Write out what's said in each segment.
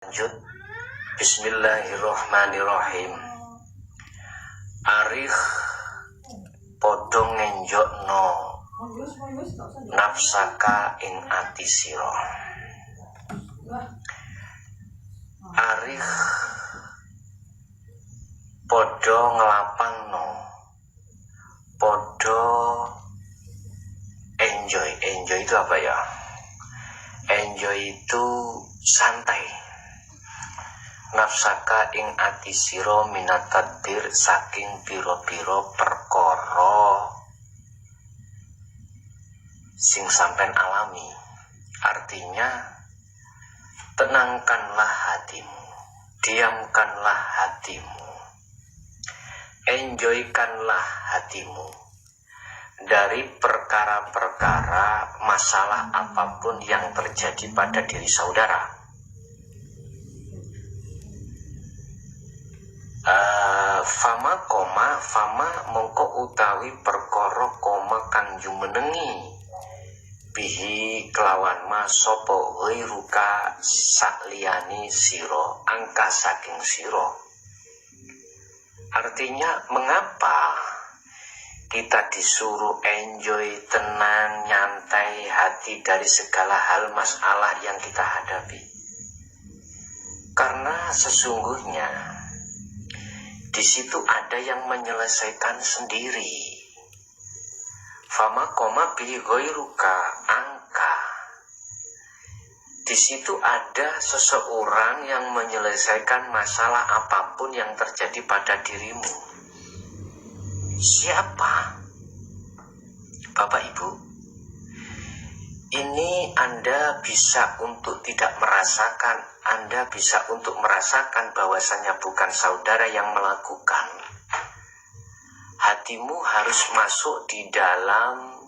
Lanjut. Bismillahirrohmanirrohim. Arih podho ngenjokno nafsaka ing ati sira. Arih podho nglapangno, podho enjoy. Enjoy itu apa ya? Enjoy itu santai. Nafsaka ing ati sira minat tadbir saking pira-pira perkara sing sampean alami. Artinya, tenangkanlah hatimu, diamkanlah hatimu, enjoykanlah hatimu dari perkara-perkara masalah apapun yang terjadi pada diri saudara. Fama mongko utawi perkara koma kang jumenengi bihi kelawan ma sapa ghairuka sakliyane sira angka saking sira. Artinya, mengapa kita disuruh enjoy, tenang, nyantai hati dari segala hal masalah yang kita hadapi? Karena sesungguhnya di situ ada yang menyelesaikan sendiri. Fama koma bi ghairuka angka. Di situ ada seseorang yang menyelesaikan masalah apapun yang terjadi pada dirimu. Siapa? Bapak Ibu, ini Anda bisa untuk tidak merasakan, Anda bisa untuk merasakan bahwasanya bukan saudara yang melakukan. Hatimu harus masuk di dalam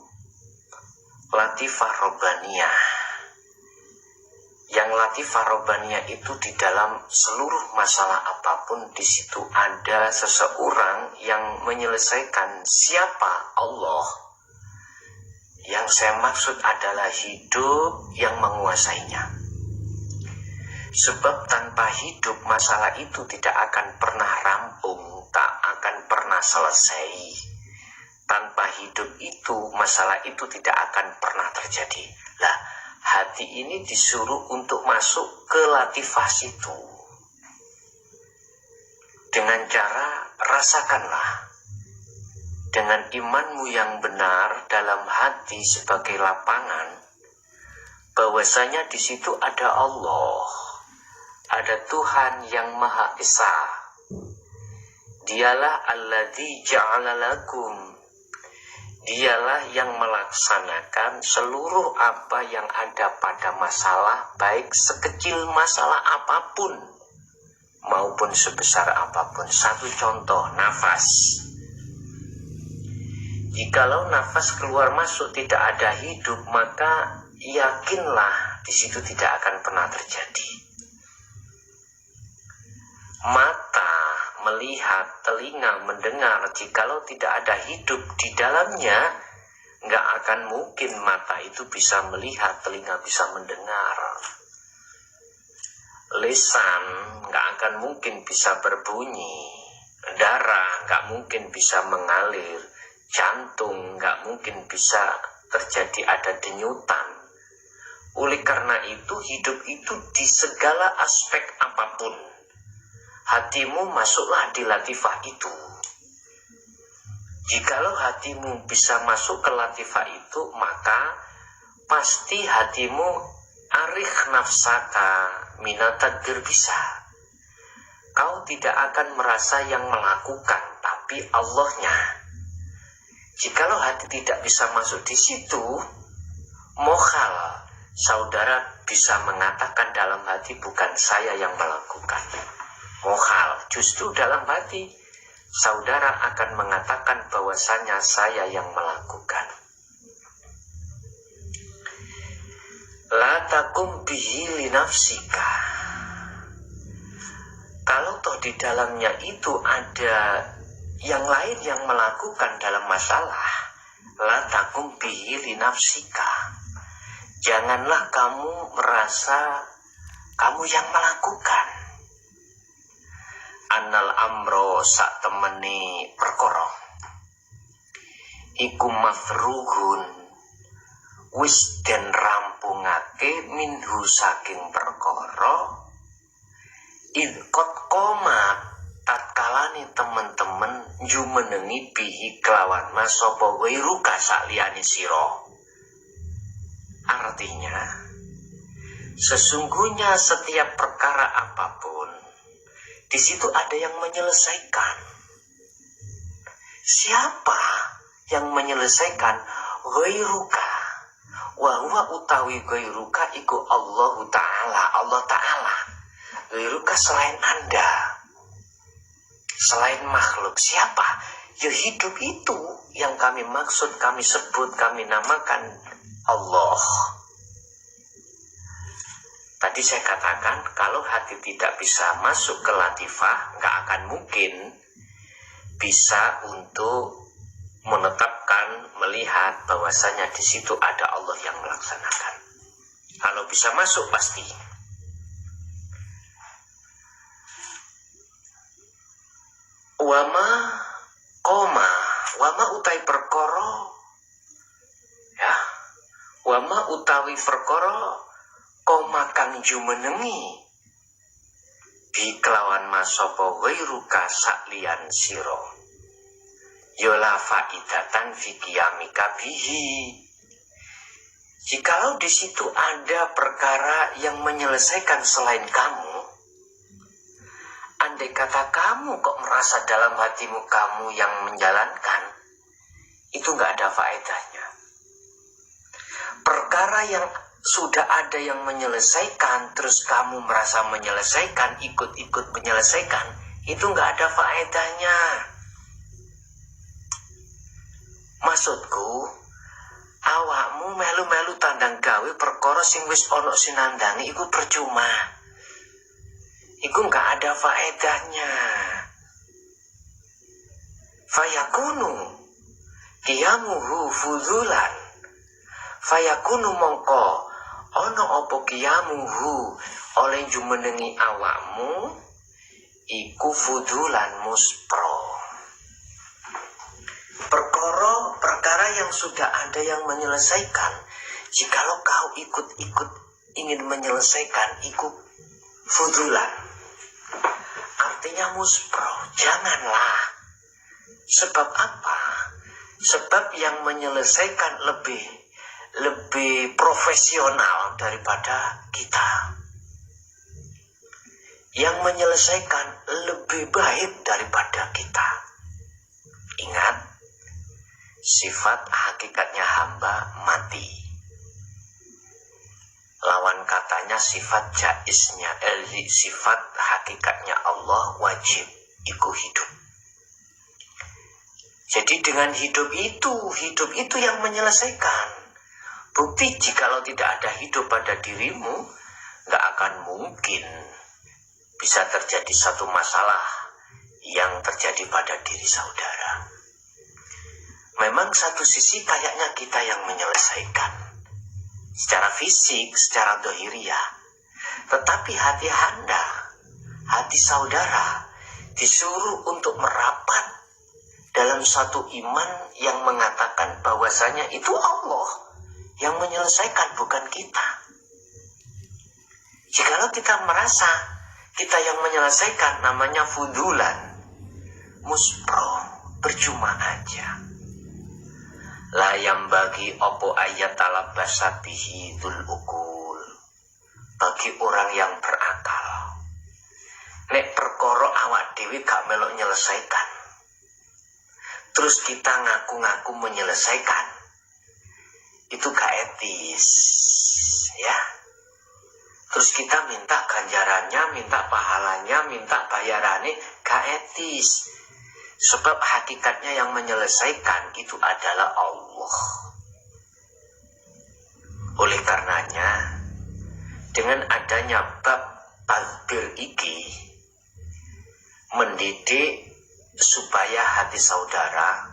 latifah robbaniyah. Yang latifah robbaniyah itu di dalam seluruh masalah apapun, di situ ada seseorang yang menyelesaikan. Siapa? Allah. Yang saya maksud adalah hidup yang menguasainya. Sebab tanpa hidup masalah itu tidak akan pernah rampung, tak akan pernah selesai. Tanpa hidup itu masalah itu tidak akan pernah terjadi. Lah, hati ini disuruh untuk masuk ke latifah situ. Dengan cara rasakanlah. Dengan imanmu yang benar dalam hati sebagai lapangan, bahwasanya di situ ada Allah, ada Tuhan yang Maha Esa. Dialah alladzi ja'ala lakum. Dialah yang melaksanakan seluruh apa yang ada pada masalah, baik sekecil masalah apapun maupun sebesar apapun. Satu contoh, nafas. Jikalau nafas keluar masuk tidak ada hidup, maka yakinlah di situ tidak akan pernah terjadi. Mata melihat, telinga mendengar, jikalau tidak ada hidup di dalamnya, nggak akan mungkin mata itu bisa melihat, telinga bisa mendengar. Lisan nggak akan mungkin bisa berbunyi, darah nggak mungkin bisa mengalir, jantung nggak mungkin bisa terjadi ada denyutan. Oleh karena itu, hidup itu di segala aspek apapun. Hatimu masuklah di latifah itu. Jikalau hatimu bisa masuk ke latifah itu, maka pasti hatimu arih nafsaka minatadbir bisa. Kau tidak akan merasa yang melakukan, tapi Allahnya. Jikalau hati tidak bisa masuk di situ, mokhal, saudara bisa mengatakan dalam hati bukan saya yang melakukan. Mokhal, justru dalam hati saudara akan mengatakan bahwasanya saya yang melakukan. La takum bihi li nafsika. Kalau toh di dalamnya itu ada yang lain yang melakukan dalam masalah, la takum bihi li nafsika. Janganlah kamu merasa kamu yang melakukan. Annal amro sak temeni perkara iku mafrughun wis den rampungake minhu saking perkara idqot qomat tatkalane temen-temen jumenengi bihi kelawan mas sapa wairuka sakliyane sira. Artinya sesungguhnya setiap perkara apapun di situ ada yang menyelesaikan. Siapa yang menyelesaikan? Ghairuka. Wa huwa utawi ghairuka iku Allah Ta'ala. Allah Ta'ala. Ghairuka selain Anda. Selain makhluk. Siapa? Ya hidup itu yang kami maksud, kami sebut, kami namakan Allah. Tadi saya katakan kalau hati tidak bisa masuk ke latifah, nggak akan mungkin bisa untuk menetapkan, melihat bahwasanya di situ ada Allah yang melaksanakan. Kalau bisa masuk pasti. Wama utai perkoro, ya. Wama utawi perkoro koma kang jumenengi bi kelawan masapa wairuka saklian sira yola faidatan fi qiyamika bihi. Jikalau di situ ada perkara yang menyelesaikan selain kamu, andai kata kamu kok merasa dalam hatimu kamu yang menjalankan, itu nggak ada faedahnya. Perkara yang sudah ada yang menyelesaikan, terus kamu merasa menyelesaikan, ikut-ikut menyelesaikan, itu nggak ada faedahnya. Maksudku, awakmu melu-melu tandang gawe perkara sing wis ono sinandangi, iku percuma. Iku nggak ada faedahnya. Fayakunu qiyamuhu fudzulan. Fayakunu mongko ono opo qiyamuhu oleh jumenengi awakmu iku fudzulan muspro. Perkara yang sudah ada yang menyelesaikan, jikalau kau ikut-ikut ingin menyelesaikan, ikut fudzulan. Artinya muspro, janganlah. Sebab apa? Sebab yang menyelesaikan lebih profesional daripada kita. Yang menyelesaikan lebih baik daripada kita. Ingat, sifat hakikatnya hamba mati. Lawan katanya sifat jaiznya, sifat hakikatnya Allah wajib, iku hidup. Jadi dengan hidup itu yang menyelesaikan. Bukti jikalau tidak ada hidup pada dirimu, gak akan mungkin bisa terjadi satu masalah yang terjadi pada diri saudara. Memang satu sisi kayaknya kita yang menyelesaikan secara fisik, secara dohiriyah. Tetapi hati Anda, hati saudara disuruh untuk merapat dalam satu iman yang mengatakan bahwasanya itu Allah yang menyelesaikan, bukan kita. Jikalau kita merasa kita yang menyelesaikan, namanya fudulan, muspro, percuma aja. Layam bagi opo ayat talabasa bihi dul ukul. Bagi orang yang berakal, nek perkara awak dewi gak melok nyelesaikan, terus kita ngaku-ngaku menyelesaikan, itu gak etis, ya. Terus kita minta ganjarannya, minta pahalanya, minta bayarannya, gak etis. Sebab hakikatnya yang menyelesaikan itu adalah Allah. Oleh karenanya, dengan adanya bab tadbir iki, mendidik supaya hati saudara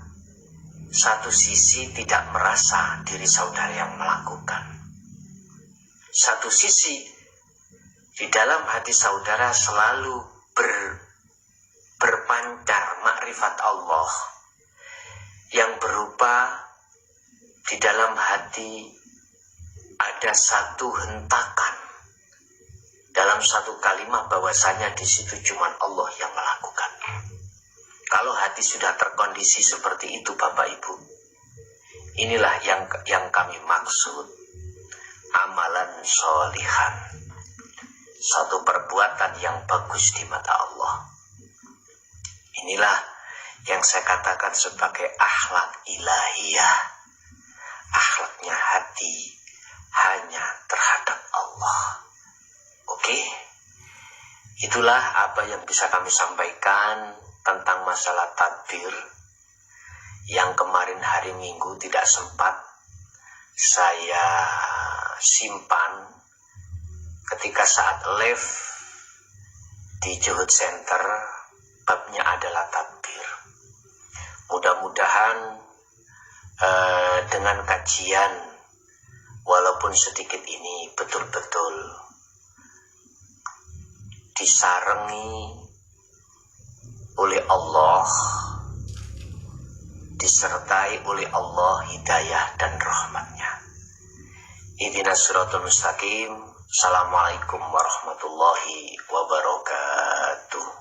satu sisi tidak merasa diri saudara yang melakukan, satu sisi di dalam hati saudara selalu berpancar makrifat Allah yang berupa di dalam hati ada satu hentakan dalam satu kalimat bahwasanya di situ cuma Allah yang melakukan. Kalau hati sudah terkondisi seperti itu Bapak Ibu, inilah yang kami maksud amalan sholihan, satu perbuatan yang bagus di mata Allah. Inilah yang saya katakan sebagai akhlak ilahiyah, akhlaknya hati hanya terhadap Allah. Oke, itulah apa yang bisa kami sampaikan tentang masalah takbir yang kemarin hari Minggu tidak sempat saya simpan ketika saat live di Juhud Center. Babnya adalah takbir. Mudah-mudahan dengan kajian walaupun sedikit ini betul-betul disarengi oleh Allah, disertai oleh Allah hidayah dan rahmatnya. Ihdinas siratal mustaqim. Assalamualaikum warahmatullahi wabarakatuh.